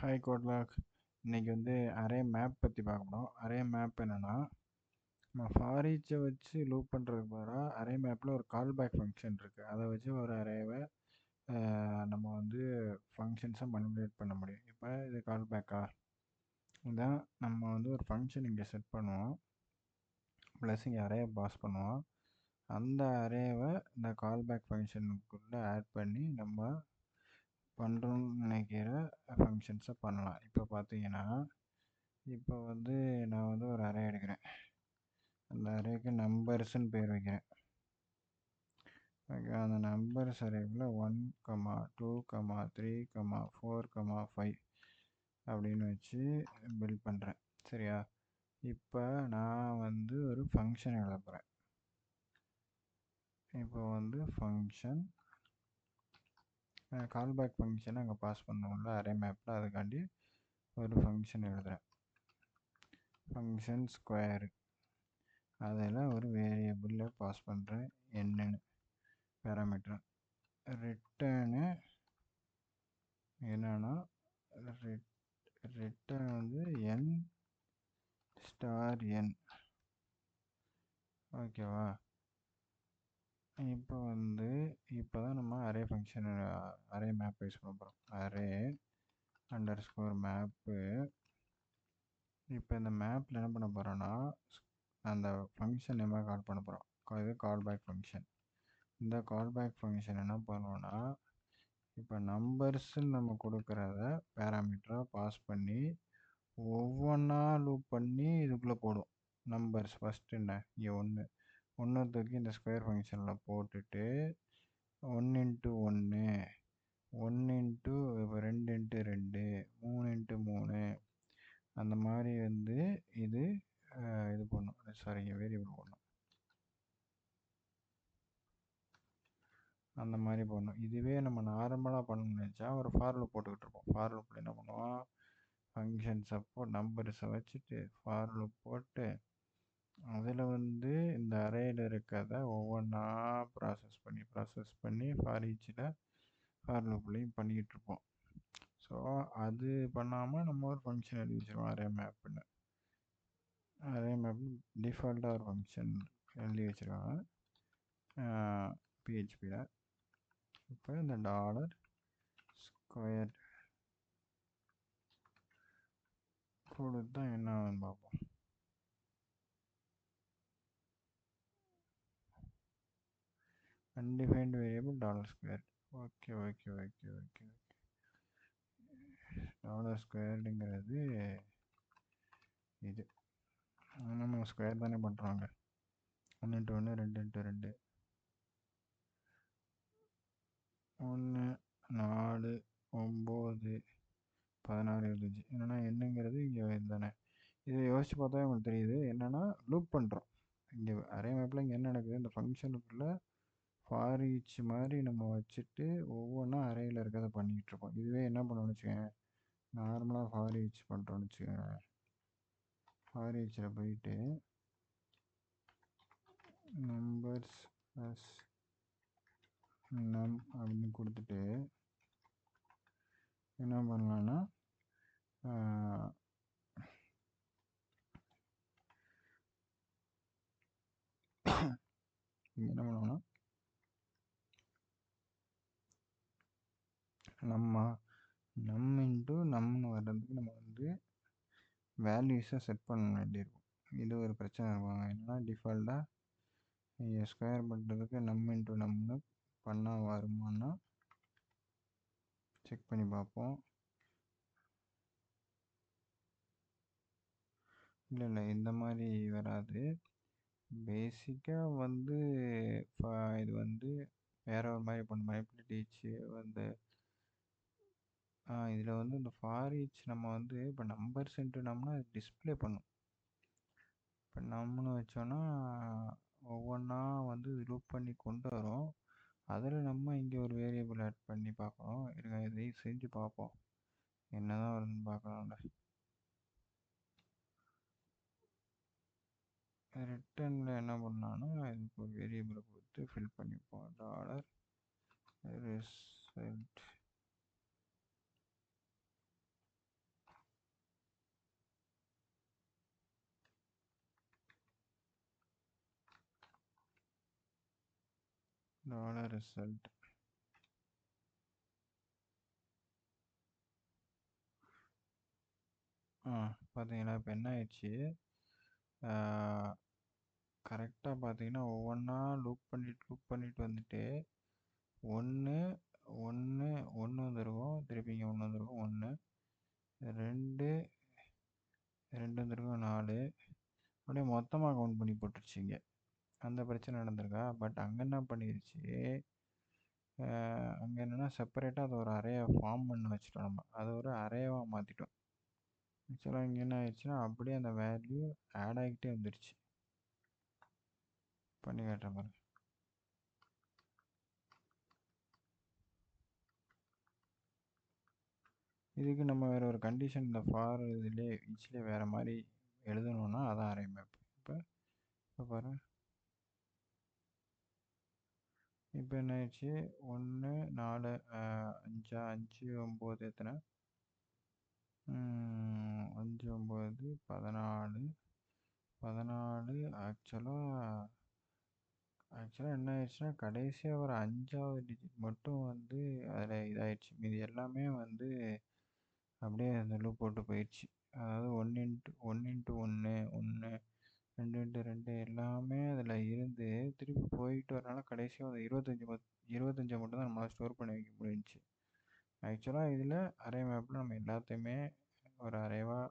Hi கோட்லாக். இன்னைக்கு வந்து array map பற்றி பார்க்க போகிறோம். அரே மேப் என்னென்னா, நம்ம ஃபார் ஈச்சை வச்சு லூப் பண்ணுறதுக்கு பதிலாக அரே மேப்பில் ஒரு கால் பேக் ஃபங்க்ஷன் இருக்குது. அதை வச்சு ஒரு அரேவை நம்ம வந்து ஃபங்க்ஷன்ஸை மனிபுலேட் பண்ண முடியும். இப்போ இது கால் பேக்கா இதான் நம்ம வந்து ஒரு ஃபங்க்ஷன் இங்கே செட் பண்ணுவோம், ப்ளஸ் இங்கே அரேவை பாஸ் பண்ணுவோம். அந்த அரேவை இந்த கால் பேக் ஃபங்க்ஷனுக்குள்ளே ஆட் பண்ணி நம்ம பண்ணுறோன்னு நினைக்கிற ஃபங்க்ஷன்ஸை பண்ணலாம். இப்போ பார்த்தீங்கன்னா, இப்போ வந்து நான் வந்து ஒரு அரே எடுக்கிறேன். அந்த அரேக்கு நம்பர்ஸ்ன்னு பேர் வைக்கிறேன். ஓகே, அந்த நம்பர்ஸ் அரேவில் 1, 2, 3, 4, 5 அப்படின்னு வச்சு பில்ட் பண்ணுறேன். சரியா? இப்போ நான் வந்து ஒரு ஃபங்க்ஷன் எழுத போகிறேன். இப்போ வந்து ஃபங்க்ஷன் கால்பேக் ஃபங்க்ஷனை அங்கே பாஸ் பண்ணுவோம்ல அரே மேப்பில், அதுக்காண்டி ஒரு ஃபங்க்ஷன் எழுதுகிறேன். ஃபங்க்ஷன் ஸ்கொயரு, அதில் ஒரு வேரியபிளை பாஸ் பண்ணுறேன், என்னன்னு பேராமீட்டர். ரிட்டர்னு என்னன்னா, ரிட்டர்ன் வந்து n ஸ்டார் n. ஓகேவா? இப்போ வந்து இப்போ தான் நம்ம array function array map use பண்ண போகிறோம். Array underscore map. இப்போ இந்த மேப்பில் என்ன பண்ண போகிறோன்னா, அந்த ஃபங்க்ஷன் நேமாக கால் பண்ண போகிறோம். இது கால் பேக் ஃபங்க்ஷன். இந்த கால் பேக் ஃபங்க்ஷன் என்ன பண்ணுவோன்னா, இப்போ நம்பர்ஸ்ன்னு நம்ம கொடுக்குறத பேராமீட்டராக பாஸ் பண்ணி ஒவ்வொன்றா லூப் பண்ணி இதுக்குள்ளே போடும். நம்பர்ஸ் ஃபஸ்ட்டு என்ன, இங்கே ஒன்று தூக்கி இந்த ஸ்கொயர் ஃபங்க்ஷனில் போட்டுட்டு 1 × 1, 1 × இப்போ 2 × 2, 3 × 3 அந்த மாதிரி வந்து இது பண்ணும். சாரி, இங்கே வேரியபிள் போடணும். அந்த மாதிரி பண்ணணும். இதுவே நம்ம நார்மலாக பண்ணணும்னு நினச்சா ஒரு ஃபார் லூப் போட்டுக்கிட்டு இருப்போம். ஃபார் லூப்பில் என்ன பண்ணுவோம், ஃபங்க்ஷன் சப்போர்ட் நம்பர்ஸை வச்சுட்டு ஃபார் லூப் போட்டு அதில் வந்து இந்த அரேயில் இருக்கிறத ஒவ்வொன்றா ப்ராசஸ் பண்ணி ஃபார் ஈச்சில் ஃபார் லூப்லேயும் பண்ணிக்கிட்டு இருப்போம். ஸோ அது பண்ணாமல் நம்ம ஒரு ஃபங்க்ஷன் எழுதி வச்சுருவோம் அரே மேப்புன்னு. அரே மேப் டிஃபால்ட்டாக ஒரு ஃபங்க்ஷன் எழுதி வச்சுருவாங்க பிஹெச்பியில். இப்போ இந்த $ஸ்கொயர் கொடுத்தா என்ன ஆகுதுன்னு பார்ப்போம். Undefined variable $square. ஓகே. $ஸ்கொயர்டுங்கிறது இது நம்ம ஸ்கொயர் தானே பண்ணுறாங்க. 1 × 1, 2 × 2, 1, 4, 9, 16, 25. என்னென்னா என்னங்கிறது இங்கே தானே. இதை யோசித்து பார்த்தா உங்களுக்கு தெரியுது என்னென்னா லூப் பண்ணுறோம். இங்கே அரே மேப்பில் இங்கே என்ன நடக்குது, இந்த ஃபங்க்ஷனுக்குள்ளே ஃபார் ஈச் மாதிரி நம்ம வச்சுட்டு ஒவ்வொன்றா அரேயில் இருக்கிறத பண்ணிக்கிட்டு இருக்கோம். இதுவே என்ன பண்ணணும்னு வச்சுக்கோங்க, நார்மலாக ஃபார் ஈச் பண்ணுறோன்னு வச்சுக்கோங்க. ஃபார் ஈச்சில் போயிட்டு நம்பர்ஸ் ப்ளஸ் நம் அப்படின்னு கொடுத்துட்டு என்ன பண்ணலான்னா, இங்கே என்ன பண்ணுவோம்னா நம் இன்ட்டு நம்னு வர்றதுக்கு நம்ம வந்து வேல்யூஸை செட் பண்ண வேண்டியிருக்கும். இது ஒரு பிரச்சனை இருக்கும். என்னன்னா டிஃபால்ட்டாக நீங்கள் ஸ்கொயர் பண்ணுறதுக்கு நம் இன்ட்டு நம்னு பண்ணால் வருமானா செக் பண்ணி பார்ப்போம். இல்லை இந்த மாதிரி வராது. பேசிக்காக வந்து இது வந்து வேற ஒரு மாதிரி பண்ண மல்டிபிலிட்டிச்சு வந்து இதில் வந்து இந்த ஃபார் ஈச் நம்ம வந்து இப்போ நம்பர்ஸ் இன்ட்டு நம்னா டிஸ்பிளே பண்ணும். இப்போ நம்மனு வச்சோன்னா ஒவ்வொன்றா வந்து லூப் பண்ணி கொண்டு வரோம். அதில் நம்ம இங்கே ஒரு வேரியபிள் ஆட் பண்ணி பார்க்கணும். இருங்க, இதை செஞ்சு பார்ப்போம் என்ன தான் வருதுன்னு பார்க்கலாம்ல. ரிட்டர்னில் என்ன பண்ணான்னா இதுக்கு ஒரு வேரியபிளை கொடுத்து ஃபில் பண்ணிப்போம். $result dollar result. பார்த்தீங்களா இப்போ என்ன ஆயிடுச்சு, கரெக்டாக பார்த்தீங்கன்னா ஒவ்வொன்றா லூப் பண்ணிட்டு வந்துட்டு 1 1 1 வந்துருக்கும், திருப்பி இங்கே 1 வந்துருக்கும், 1 2 2 வந்துருக்கும், 4 அப்படியே மொத்தமாக கவுண்ட் பண்ணி போட்டுருச்சிங்க. அந்த பிரச்சனை நடந்திருக்கா. பட் அங்கே என்ன பண்ணிருச்சு, அங்கே என்னென்னா செப்பரேட்டாக அதை ஒரு அறையை ஃபார்ம் பண்ணி வச்சுட்டோம். நம்ம அதை ஒரு அறையவாக மாற்றிட்டோம். ஆக்சுவலாக இங்கே என்ன ஆயிடுச்சுன்னா அப்படியே அந்த வேல்யூ ஆட் ஆகிக்கிட்டே வந்துடுச்சு. பண்ணி காட்டுறேன் பாருங்க. இதுக்கு நம்ம வேறு ஒரு கண்டிஷன் இந்த ஃபார் இதுலேயே ஈச்சிலே வேறு மாதிரி எழுதணுன்னா அதான் அரே மேப். இப்போ பாருங்கள், இப்போ என்ன ஆயிடுச்சு, 1 4 5 5 9 எத்தனை, 5 9 14 14. ஆக்சுவலாக என்ன ஆயிடுச்சுன்னா கடைசியாக ஒரு 5வது டிஜிட் மட்டும் வந்து அதில் இதாகிடுச்சு. மீதி எல்லாமே வந்து அப்படியே அந்த லூப் போட்டு போயிடுச்சு. அதாவது 1 இன்ட்டு 1 இன்ட்டு 1 1 2 இன்ட்டு 2 எல்லாமே அதில் இருந்து திருப்பி போயிட்டு வரனால கடைசியாக ஒரு 25 மட்டும் தான் நம்மளால் ஸ்டோர் பண்ணி வைக்க முடிஞ்சிச்சு. ஆக்சுவலாக இதில் அரே மேப்பில் நம்ம எல்லாத்தையுமே ஒரு அரேவாக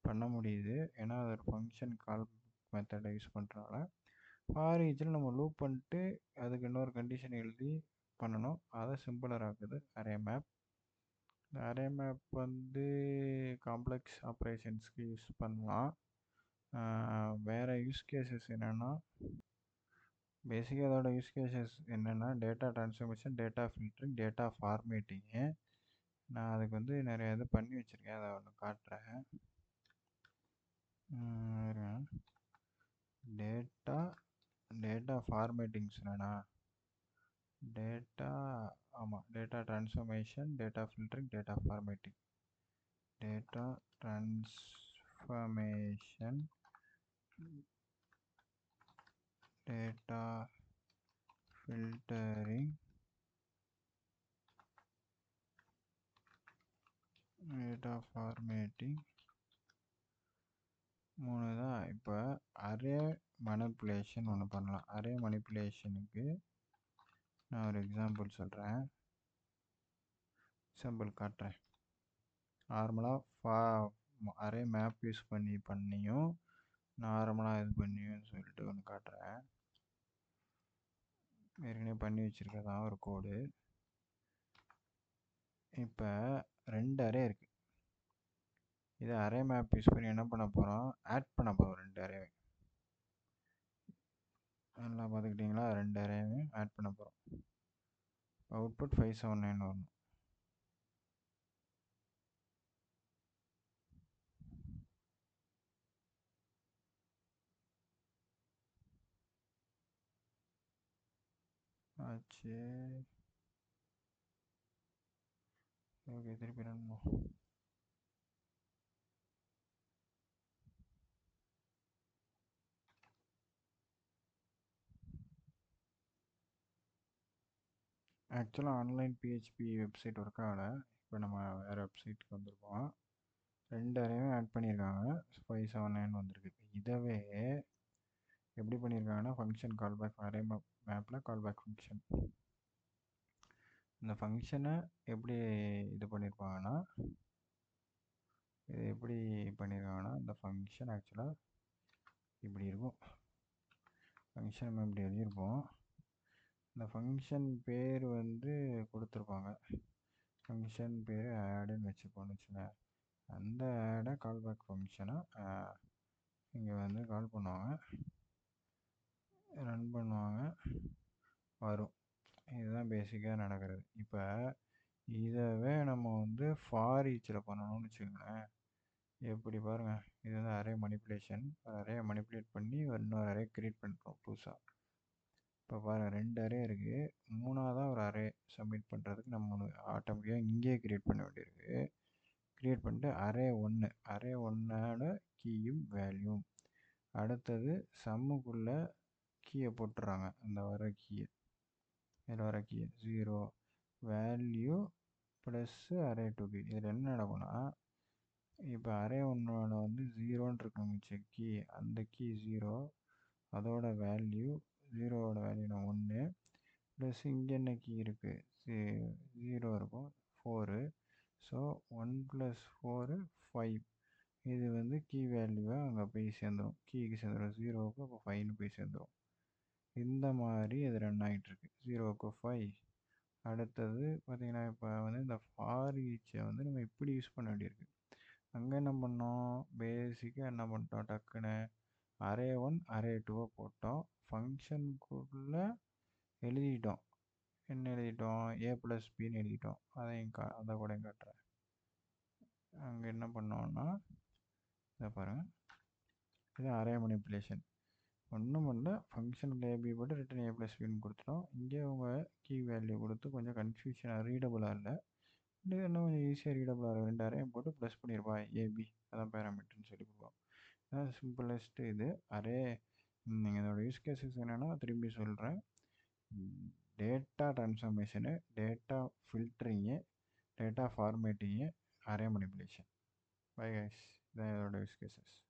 பண்ண முடியுது. ஏன்னா அது ஒரு ஃபங்க்ஷன் கால் மெத்தடை யூஸ் பண்ணுறனால. ஃபார் ஈச்சில் நம்ம லூப் பண்ணிட்டு அதுக்கு இன்னொரு கண்டிஷன் எழுதி பண்ணணும். அதை சிம்பிளர் ஆக்குது அரே மேப். இந்த அரே மேப் வந்து காம்ப்ளெக்ஸ் ஆப்ரேஷன்ஸ்க்கு யூஸ் பண்ணலாம். வேறு யூஸ் கேசஸ் என்னென்னா, பேசிக்காக அதோட யூஸ் கேசஸ் என்னென்னா data transformation, data filtering, data formatting. நான் அதுக்கு வந்து நிறைய இது பண்ணி வச்சுருக்கேன், அதை ஒன்று காட்டுறேன். டேட்டா ஃபார்மேட்டிங்ஸ் என்னென்னா data transformation, data filtering, data formatting. Data transformation, data filtering, data formatting 3 தான். இப்போ அரே மனிப்புலேஷன் ஒன்று பண்ணலாம். அரே மனிப்புலேஷனுக்கு நான் ஒரு எக்ஸாம்பிள் சொல்கிறேன், எக்ஸாம்பிள் காட்டுறேன். நார்மலாக அரே மேப் யூஸ் பண்ணியும் நார்மலாக இது பண்ணியும் சொல்லிட்டு ஒன்று காட்டுறேன். ஏற்கனவே பண்ணி வச்சுருக்கதான் ஒரு கோடு. இப்போ 2 அரே இருக்குது. இதை அரே மேப் யூஸ் பண்ணி என்ன பண்ண போகிறோம், ஆட் பண்ண போகிறோம் 2 அரே. நல்லா பார்த்துக்கிட்டிங்களா, 2 அரேவையும் ஆட் பண்ண போகிறோம். அவுட்புட் 579 வரணும். ஆச்சு. ஓகே, திருப்பி ரன் பண்ணுவோம். ஆக்சுவலாக ஆன்லைன் பிஹெச்பி வெப்சைட் ஒர்க் ஆகலை. இப்போ நம்ம வேறு வெப்சைட்டுக்கு வந்திருக்கோம். 2 அரேவும் ஆட் பண்ணியிருக்காங்க, 579 வந்திருக்கு. இதவே எப்படி பண்ணியிருக்காங்கன்னா ஃபங்க்ஷன் கால்பேக், அரே மேப்பில் கால்பேக் ஃபங்க்ஷன். இந்த ஃபங்க்ஷனை எப்படி இது பண்ணியிருப்பாங்கன்னா, இந்த ஃபங்க்ஷன் ஆக்சுவலாக இப்படி இருக்கும். ஃபங்க்ஷன் நம்ம இப்படி எழுதியிருப்போம். இந்த ஃபங்க்ஷன் பேர் வந்து கொடுத்துருப்பாங்க. ஃபங்க்ஷன் பேர் ஆடுன்னு வச்சுப்போன்னு வச்சுக்கோங்க. அந்த ஆடை கால்பேக் ஃபங்க்ஷனாக இங்கே வந்து கால் பண்ணுவாங்க, ரன் பண்ணுவாங்க, வரும். இதுதான் பேசிக்காக நடக்கிறது. இப்போ இதவே நம்ம வந்து ஃபார் ஈச்சில் பண்ணணும்னு வச்சுக்கோங்களேன். எப்படி பாருங்கள், இது வந்து அரே மனிப்புலேஷன். அரே மனிப்புலேட் பண்ணி இன்னொரு அரே க்ரியேட் பண்ணுறோம் புதுசாக. இப்போ பாருங்கள், 2 அரே இருக்குது. 3ஆவதாக ஒரு அரே சப்மிட் பண்ணுறதுக்கு நம்ம ஆட்டோமேட்டிக்காக இங்கேயே க்ரியேட் பண்ண வேண்டியிருக்கு. க்ரியேட் பண்ணிட்டு அரே 1ஓட கீயும் வேல்யூம். அடுத்தது சம்முக்குள்ளே கீயை போட்டுறாங்க, அந்த வர கீயை. இதில் வர key 0 value plus array to key. இதில் என்ன நடக்கும்னா இப்போ அரே ஒன்றோட வந்து 0ன்னு இருக்குங்க கீ, அந்த கீ 0, அதோட வேல்யூ 0வோட வேல்யூ 1 ப்ளஸ் இங்கே என்ன கீ இருக்குது 0 இருக்கும் 4. ஸோ 1 + 4 5. இது வந்து கீ வேல்யூவை அங்கே போய் சேர்ந்துடும், கீக்கு சேர்ந்துடும் 0க்கு, அப்போ 5ன்னு போய் சேர்ந்துடும். இந்த மாதிரி இது ரன் ஆகிட்டுருக்கு 0க்கு 5. அடுத்தது பார்த்திங்கன்னா இப்போ வந்து இந்த ஃபார் ஈச்சை வந்து நம்ம இப்படி யூஸ் பண்ண வேண்டியிருக்கு. அங்கே என்ன பண்ணோம், பேசிக்காக என்ன பண்ணிட்டோம், டக்குன்னு அரே 1 அரே 2 போட்டோம், ஃபங்க்ஷனுக்குள்ளே எழுதிட்டோம். என்ன எழுதிட்டோம், a + bன்னு எழுதிட்டோம். அதை கூட காட்டுறேன். அங்கே என்ன பண்ணோன்னா இதை பாருங்கள், இது அரே மனிப்புலேஷன். ஒன்றும் பண்ணல, ஃபங்க்ஷனுக்கு ஏபி போட்டு ரிட்டன் a + bன்னு கொடுத்துட்டோம். இங்கே அவங்க கீ வேல்யூ கொடுத்து கொஞ்சம் கன்ஃபியூஷனாக ரீடபுளாக இல்லை, இது இன்னும் கொஞ்சம் ஈஸியாக ரீடபுளாக இருக்கும். 2 அரையும் போட்டு ப்ளஸ் பண்ணியிருப்பா ஏபி, அதான் பேராமீட்டர்னு சொல்லி கொடுப்போம். அதான் சிம்பிளஸ்ட்டு இது அரே. நீங்கள் இதோட யூஸ் கேசஸ் என்னென்னா திரும்பி சொல்கிறேன், data transformation, data filtering, data formatting, array manipulation. Bye guys, இதான் இதோட யூஸ் கேசஸ்.